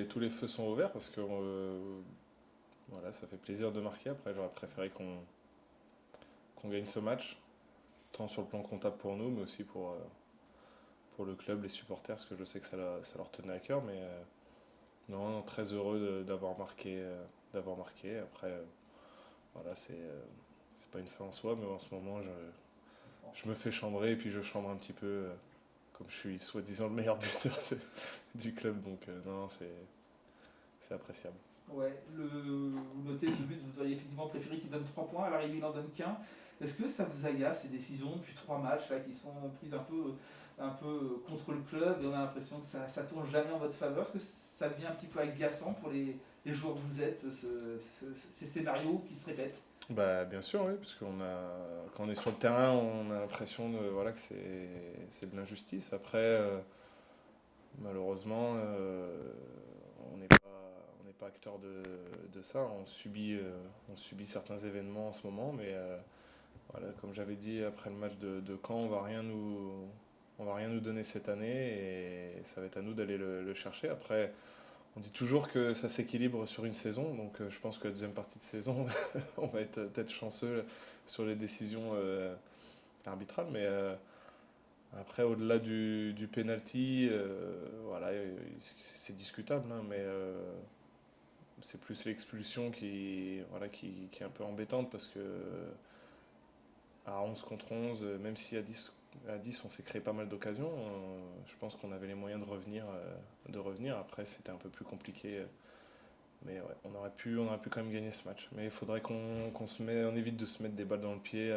tous les feux sont ouverts parce que voilà, ça fait plaisir de marquer. Après, j'aurais préféré qu'on gagne ce match, tant sur le plan comptable pour nous, mais aussi pour le club, les supporters, parce que je sais que ça leur tenait à cœur. Mais non, non, très heureux d'avoir marqué, d'avoir marqué. Après, voilà, c'est pas une fin en soi, mais en ce moment, je me fais chambrer et puis je chambre un petit peu, comme je suis soi-disant le meilleur buteur du club. Donc, non, non, c'est appréciable. Ouais, vous notez ce but, vous auriez effectivement préféré qu'il donne 3 points, à l'arrivée il en donne qu'un. Est-ce que ça vous agace ces décisions depuis 3 matchs là, qui sont prises un peu contre le club et on a l'impression que ça tourne jamais en votre faveur? Est-ce que ça devient un petit peu agaçant pour les joueurs que vous êtes, ces scénarios qui se répètent? Bah, bien sûr, oui, parce quand on est sur le terrain, on a l'impression voilà, que c'est de l'injustice. Après, malheureusement, on n'est pas acteur de ça. On subit certains événements en ce moment, mais voilà, comme j'avais dit après le match de Caen, on va rien nous donner cette année et ça va être à nous d'aller le chercher. Après, on dit toujours que ça s'équilibre sur une saison, donc je pense que la deuxième partie de saison, on va être peut-être chanceux sur les décisions arbitrales, mais après, au-delà du penalty, voilà, c'est discutable, hein, mais c'est plus l'expulsion voilà, qui est un peu embêtante parce que à 11 contre 11, même si à 10 on s'est créé pas mal d'occasions, je pense qu'on avait les moyens de revenir. Après, c'était un peu plus compliqué. Mais ouais, on aurait pu quand même gagner ce match. Mais il faudrait on évite de se mettre des balles dans le pied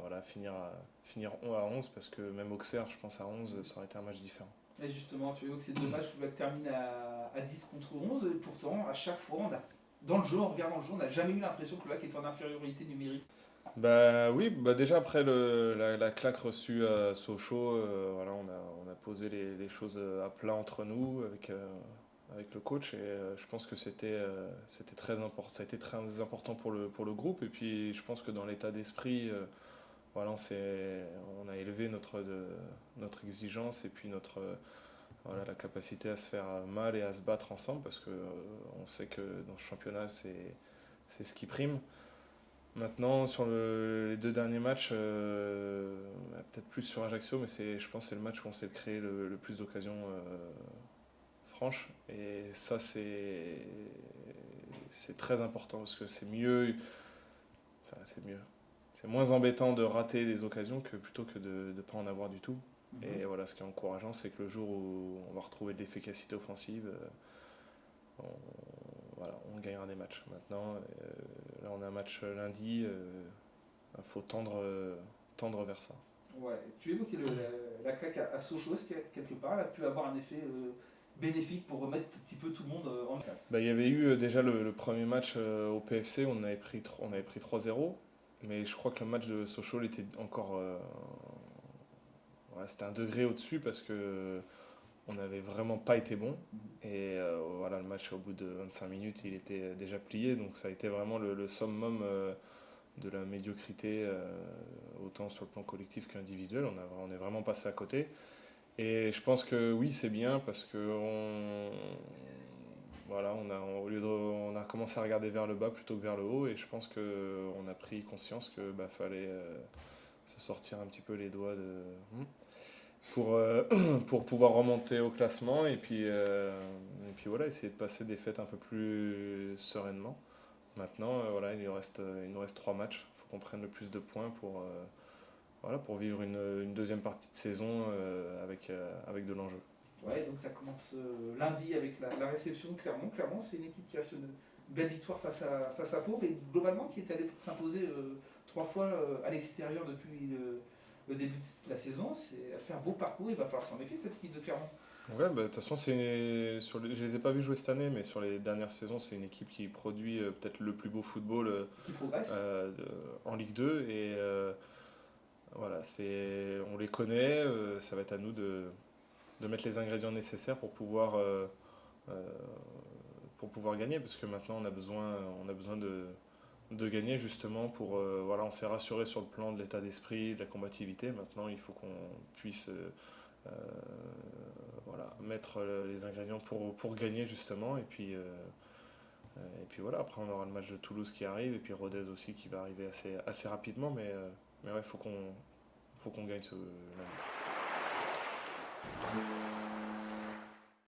voilà, finir à 11 parce que même Auxerre, je pense à 11 ça aurait été un match différent. Et justement, tu vois que c'est dommage que le termine à 10 contre 11, et pourtant, à chaque fois, dans le jeu, en regardant le jeu, on n'a jamais eu l'impression que le lac était en infériorité numérique. Bah oui, bah déjà après la claque reçue à Sochaux, voilà, on a posé les choses à plat entre nous avec le coach et je pense que c'était très important, ça a été très important pour le groupe et puis je pense que dans l'état d'esprit, voilà, on a élevé notre exigence et puis voilà, la capacité à se faire mal et à se battre ensemble parce que on sait que dans ce championnat c'est ce qui prime. Maintenant, sur les deux derniers matchs, peut-être plus sur Ajaccio, mais je pense que c'est le match où on s'est créé le plus d'occasions franches. Et ça, c'est très important parce que c'est mieux, enfin, c'est mieux. C'est moins embêtant de rater des occasions que plutôt que de ne pas en avoir du tout. Mhm. Et voilà, ce qui est encourageant, c'est que le jour où on va retrouver de l'efficacité offensive, voilà, on gagnera des matchs. Maintenant, là, on a un match lundi. Il faut tendre vers ça. Ouais, tu évoquais la claque à Sochaux, est-ce que quelque part, elle a pu avoir un effet bénéfique pour remettre un petit peu tout le monde en place? Bah, il y avait eu déjà le premier match au PFC, on avait pris 3-0, mais je crois que le match de Sochaux était encore. Ouais, c'était un degré au-dessus parce que on n'avait vraiment pas été bon. Et voilà, le match au bout de 25 minutes, il était déjà plié, donc ça a été vraiment le summum de la médiocrité, autant sur le plan collectif qu'individuel. On est vraiment passé à côté. Et je pense que oui, c'est bien parce que voilà, on a commencé à regarder vers le bas plutôt que vers le haut et je pense qu'on a pris conscience que bah, fallait se sortir un petit peu les doigts pour, pour pouvoir remonter au classement et puis voilà, essayer de passer des fêtes un peu plus sereinement. Maintenant, voilà, il nous reste 3 matchs. Il faut qu'on prenne le plus de points voilà, pour vivre une deuxième partie de saison avec de l'enjeu. Ouais, donc ça commence lundi avec la réception de Clermont. Clermont, c'est une équipe qui a une belle victoire face à Pau, mais globalement qui est allée s'imposer 3 fois à l'extérieur depuis le début de la saison. Elle fait un beau parcours, il va falloir s'en méfier de cette équipe de Clermont. Ouais, bah, de toute façon, je les ai pas vus jouer cette année, mais sur les dernières saisons, c'est une équipe qui produit peut-être le plus beau football Qui progresse. en Ligue 2. Et voilà, on les connaît, ça va être à nous de mettre les ingrédients nécessaires euh, pour pouvoir gagner, parce que maintenant on a besoin de gagner justement voilà, on s'est rassuré sur le plan de l'état d'esprit, de la combativité. Maintenant, il faut qu'on puisse Voilà, mettre les ingrédients pour gagner justement. Et puis voilà, après on aura le match de Toulouse qui arrive et puis Rodez aussi qui va arriver assez rapidement. Mais ouais, faut qu'on gagne ce lundi.